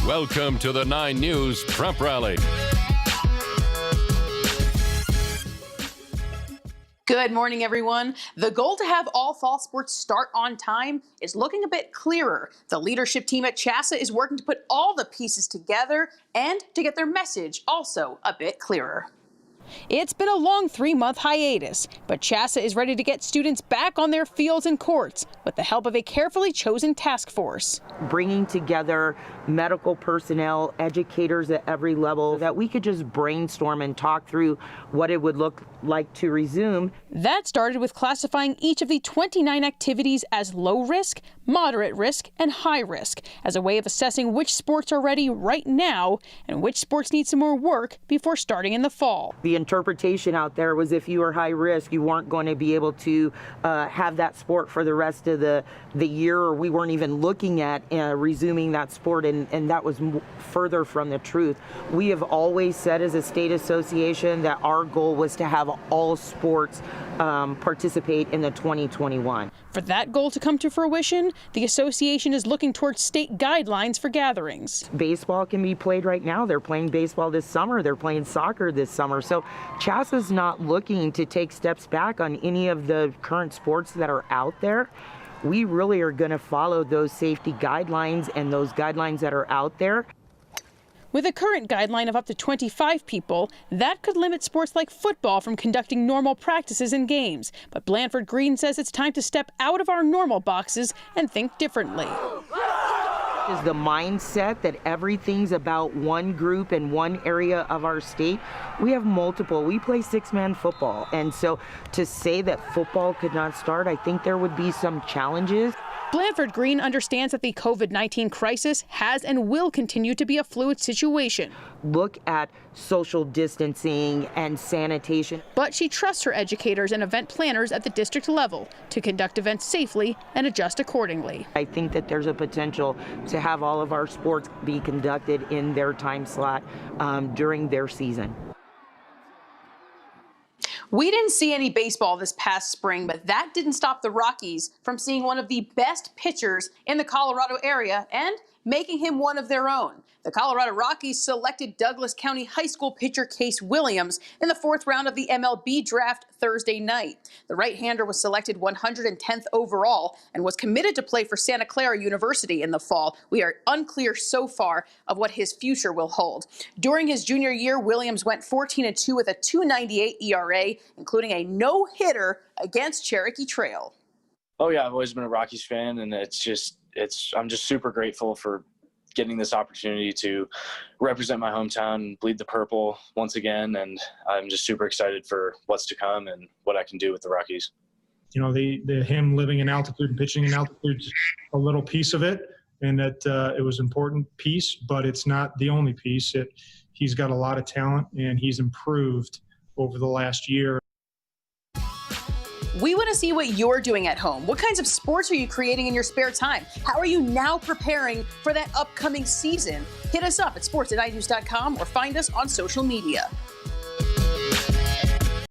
Welcome to the 9 News Trump Rally. Good morning, everyone. The goal to have all fall sports start on time is looking a bit clearer. The leadership team at CHSAA is working to put all the pieces together and to get their message also a bit clearer. It's been a long 3-month hiatus, but CHSAA is ready to get students back on their fields and courts with the help of a carefully chosen task force. Bringing together medical personnel, educators at every level, that we could just brainstorm and talk through what it would look like to resume. That started with classifying each of the 29 activities as low risk, moderate risk, and high risk as a way of assessing which sports are ready right now and which sports need some more work before starting in the fall. The interpretation out there was if you were high risk, you weren't going to be able to have that sport for the rest of the year, or we weren't even looking at resuming that sport, and that was further from the truth. We have always said as a state association that our goal was to have all sports participate in the 2021. For that goal to come to fruition, the association is looking towards state guidelines for gatherings. Baseball can be played right now. They're playing baseball this summer. They're playing soccer this summer. So CHSAA's not looking to take steps back on any of the current sports that are out there. We really are going to follow those safety guidelines and those guidelines that are out there. With a current guideline of up to 25 people, that could limit sports like football from conducting normal practices and games. But Blanford Green says it's time to step out of our normal boxes and think differently. Is the mindset that everything's about one group in one area of our state. We have multiple. We play 6-man football. And so to say that football could not start, I think there would be some challenges. Blanford Green understands that the COVID-19 crisis has and will continue to be a fluid situation. Look at social distancing and sanitation. But she trusts her educators and event planners at the district level to conduct events safely and adjust accordingly. I think that there's a potential to have all of our sports be conducted in their time slot during their season. We didn't see any baseball this past spring, but that didn't stop the Rockies from seeing one of the best pitchers in the Colorado area and making him one of their own. The Colorado Rockies selected Douglas County High School pitcher Case Williams in the 4th round of the MLB draft Thursday night. The right-hander was selected 110th overall and was committed to play for Santa Clara University in the fall. We are unclear so far of what his future will hold. During his junior year, Williams went 14-2 with a .298 ERA, including a no-hitter against Cherokee Trail. Oh yeah, I've always been a Rockies fan, and I'm just super grateful for getting this opportunity to represent my hometown and bleed the purple once again. And I'm just super excited for what's to come and what I can do with the Rockies. You know, him living in altitude and pitching in altitude is a little piece of it, and that it was an important piece, but it's not the only piece. He's got a lot of talent, and he's improved over the last year. We want to see what you're doing at home. What kinds of sports are you creating in your spare time? How are you now preparing for that upcoming season? Hit us up at sports@inews.com or find us on social media.